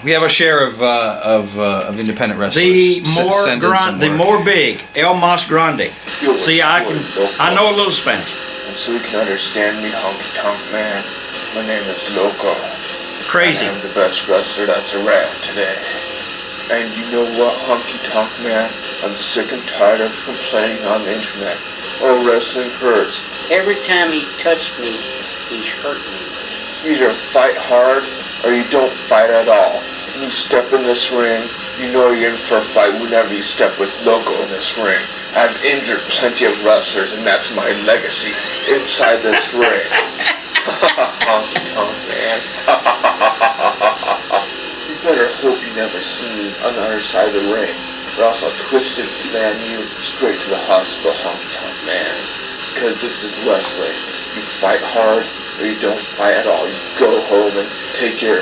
We have our share of independent wrestlers. The more big, El Mas Grande. See, I know a little Spanish. And so you can understand me, honky tonk man. My name is Loco. Crazy. I'm the best wrestler that's around today. And you know what, honky tonk man? I'm sick and tired of complaining on the internet. Oh, wrestling hurts. Every time he touched me, he hurt me. Either fight hard or you don't fight at all. When you step in this ring, you know you're in for a fight whenever you step with Loco in this ring. I've injured plenty of wrestlers, and that's my legacy inside this ring. Honky tonk man. You better hope you never see me on the other side of the ring, or else I'll twist and fan you straight to the hospital, honky tonk man. Because this is wrestling. You fight hard, or you don't fight at all. You go home and take your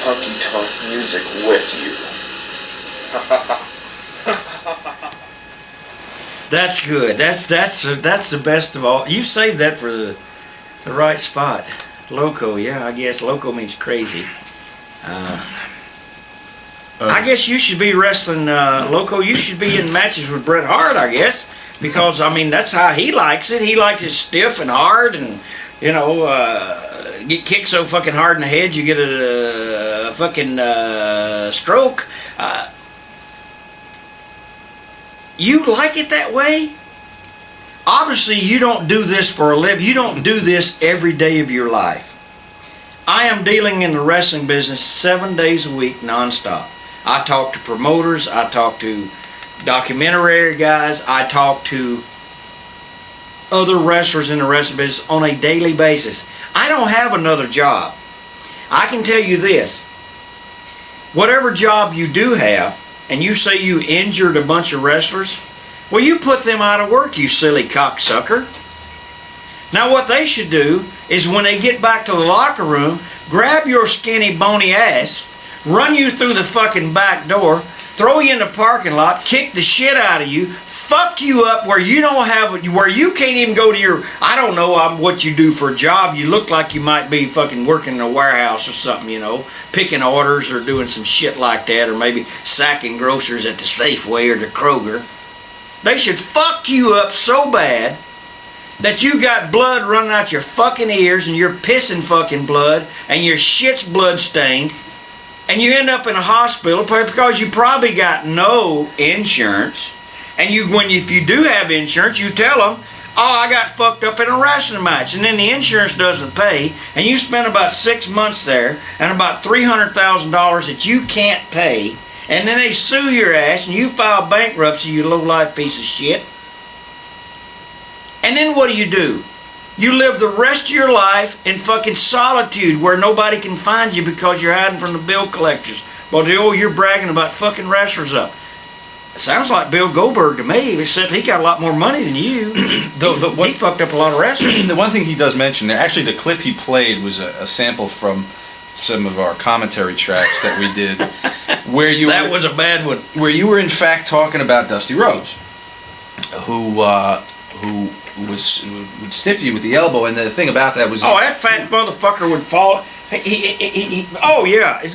honky tonk music with you. That's good. That's the best of all. You saved that for the right spot. Loco, yeah, I guess Loco means crazy. I guess you should be wrestling Loco. You should be in matches with Bret Hart, I guess, because I mean that's how he likes it. He likes it stiff and hard, and you know, get kicked so fucking hard in the head you get a fucking stroke. You like it that way? Obviously, you don't do this for a living. You don't do this every day of your life. I am dealing in the wrestling business 7 days a week, nonstop. I talk to promoters. I talk to documentary guys. I talk to other wrestlers in the wrestling business on a daily basis. I don't have another job. I can tell you this. Whatever job you do have, and you say you injured a bunch of wrestlers, well, you put them out of work, you silly cocksucker. Now what they should do is when they get back to the locker room, grab your skinny bony ass, run you through the fucking back door, throw you in the parking lot, kick the shit out of you, fuck you up where you don't have, where you can't even go to your, I don't know what you do for a job. You look like you might be fucking working in a warehouse or something, you know, picking orders or doing some shit like that, or maybe sacking groceries at the Safeway or the Kroger. They should fuck you up so bad that you got blood running out your fucking ears and you're pissing fucking blood and your shit's blood stained and you end up in a hospital because you probably got no insurance. And if you do have insurance, you tell them, oh, I got fucked up in a wrestling match, and then the insurance doesn't pay, and you spend about 6 months there, and about $300,000 that you can't pay, and then they sue your ass, and you file bankruptcy, you low-life piece of shit. And then what do? You live the rest of your life in fucking solitude where nobody can find you because you're hiding from the bill collectors. But you're bragging about fucking wrestlers up. Sounds like Bill Goldberg to me, except he got a lot more money than you. He fucked up a lot of wrestlers. The one thing he does mention, actually the clip he played was a sample from some of our commentary tracks that we did. That was a bad one. Where you were in fact talking about Dusty Rhodes, who would stiff you with the elbow, and the thing about that was... Oh, that fat motherfucker would fall... He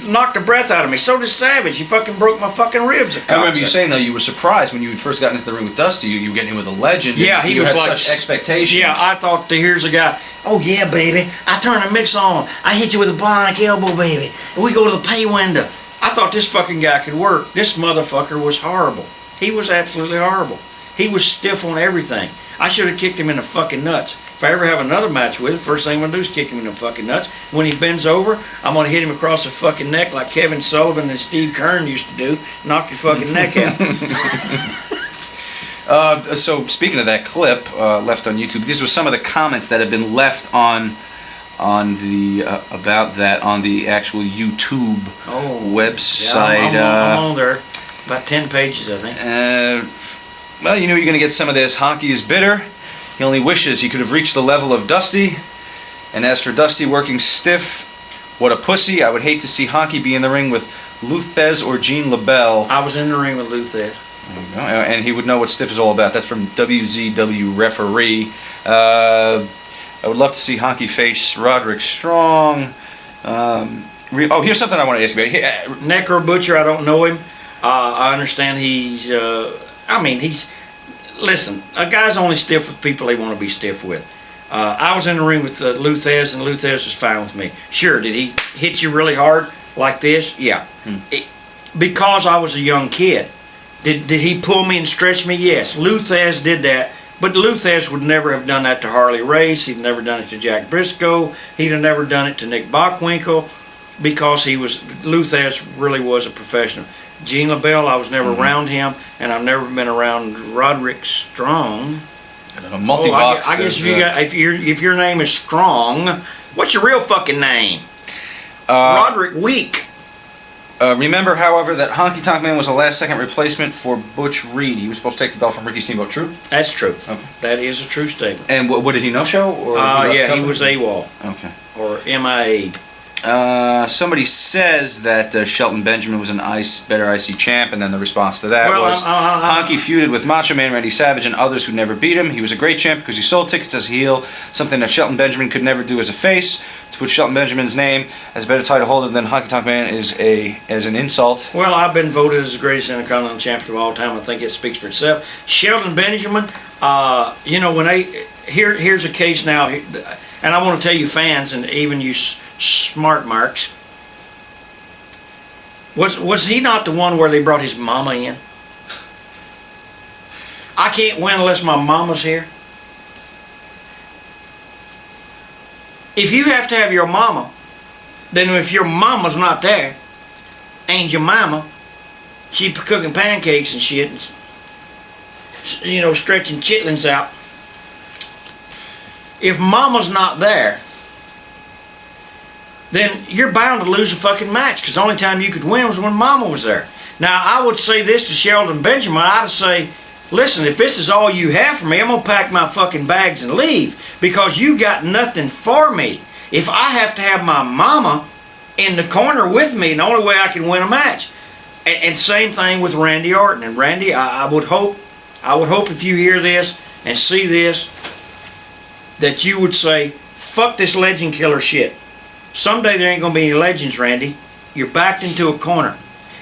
knocked the breath out of me. So did Savage. He fucking broke my fucking ribs. I remember you saying, though, you were surprised when you first got into the ring with Dusty. You were getting in with a legend. Yeah, he was had like... such expectations. Yeah, I thought, here's a guy. Oh, yeah, baby. I turn the mix on. I hit you with a bionic elbow, baby. And we go to the pay window. I thought this fucking guy could work. This motherfucker was horrible. He was absolutely horrible. He was stiff on everything. I should have kicked him in the fucking nuts. If I ever have another match with him, first thing I'm going to do is kick him in the fucking nuts. When he bends over, I'm going to hit him across the fucking neck like Kevin Sullivan and Steve Kern used to do. Knock your fucking neck out. So speaking of that clip left on YouTube, these were some of the comments that have been left on the about that on the actual YouTube website. Yeah, I'm on there. About 10 pages, I think. Well, you know you're going to get some of this. Honky is bitter. He only wishes he could have reached the level of Dusty. And as for Dusty working stiff, what a pussy. I would hate to see Honky be in the ring with Luthez or Gene LaBelle. I was in the ring with Luthez. And he would know what stiff is all about. That's from WZW Referee. I would love to see Honky face Roderick Strong. Here's something I want to ask you about. Necro Butcher, I don't know him. I understand he's, listen, a guy's only stiff with people they want to be stiff with. I was in the ring with Luthez, and Luthez was fine with me. Sure, did he hit you really hard like this? Yeah. Because I was a young kid. Did he pull me and stretch me? Yes. Luthez did that. But Luthez would never have done that to Harley Race. He'd never done it to Jack Briscoe. He'd have never done it to Nick Bockwinkel, because Luthez really was a professional. Gene LaBelle, I was never around him, and I've never been around Roderick Strong. Multivox. I guess if your name is Strong, what's your real fucking name? Roderick Weak. Remember, however, that Honky Tonk Man was a last-second replacement for Butch Reed. He was supposed to take the belt from Ricky Steamboat. True? That's true. Okay. That is a true statement. And what did he no-show? Yeah, he was AWOL. Okay. Or MIA. Somebody says that Shelton Benjamin was better IC champ, and then the response to that was Honky feuded with Macho Man Randy Savage and others who never beat him. He was a great champ because he sold tickets as a heel, something that Shelton Benjamin could never do as a face. To put Shelton Benjamin's name as a better title holder than Honky Tonk Man is an insult. Well, I've been voted as the greatest Intercontinental Champion of all time. I think it speaks for itself. Shelton Benjamin, here's a case now, and I want to tell you fans, and even you smart marks, was he not the one where they brought his mama in? I can't win unless my mama's here. If you have to have your mama, then if your mama's not there, and your mama, she cooking pancakes and shit, stretching chitlins out. If mama's not there, then you're bound to lose a fucking match, because the only time you could win was when mama was there. Now, I would say this to Sheldon Benjamin. I'd say, listen, if this is all you have for me, I'm going to pack my fucking bags and leave, because you got nothing for me. If I have to have my mama in the corner with me, the only way I can win a match. And same thing with Randy Orton. And Randy, I would hope if you hear this and see this, that you would say, fuck this legend killer shit. Someday there ain't going to be any legends, Randy. You're backed into a corner.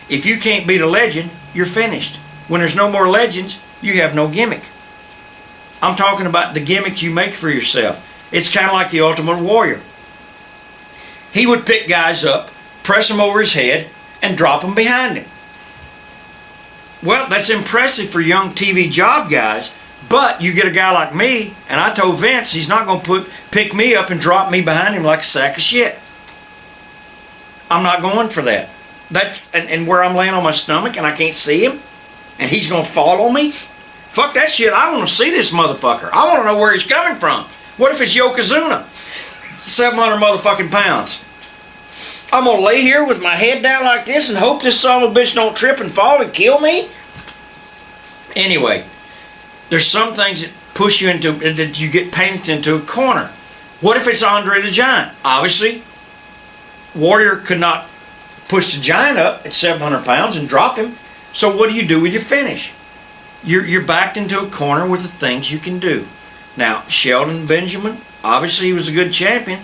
If you can't beat a legend, you're finished. When there's no more legends, you have no gimmick. I'm talking about the gimmick you make for yourself. It's kind of like the Ultimate Warrior. He would pick guys up, press them over his head, and drop them behind him. Well, that's impressive for young TV job guys, but you get a guy like me, and I told Vince he's not going to pick me up and drop me behind him like a sack of shit. I'm not going for that. That's and where I'm laying on my stomach and I can't see him, and he's going to fall on me? Fuck that shit. I want to see this motherfucker. I want to know where he's coming from. What if it's Yokozuna? 700 motherfucking pounds. I'm going to lay here with my head down like this and hope this son of a bitch don't trip and fall and kill me? Anyway, there's some things that push you into, that you get painted into a corner. What if it's Andre the Giant? Obviously, Warrior could not push the Giant up at 700 pounds and drop him. So what do you do with your finish? You're backed into a corner with the things you can do. Now, Shelton Benjamin, obviously he was a good champion,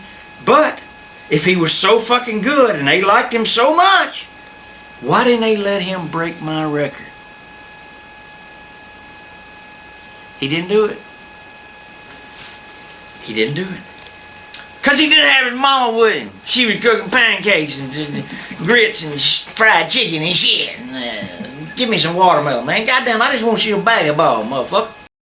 but if he was so fucking good and they liked him so much, why didn't they let him break my record? He didn't do it. He didn't do it. Because he didn't have his mama with him. She was cooking pancakes and grits and fried chicken and shit. And, give me some watermelon, man. Goddamn, I just want you a bag of ball, motherfucker.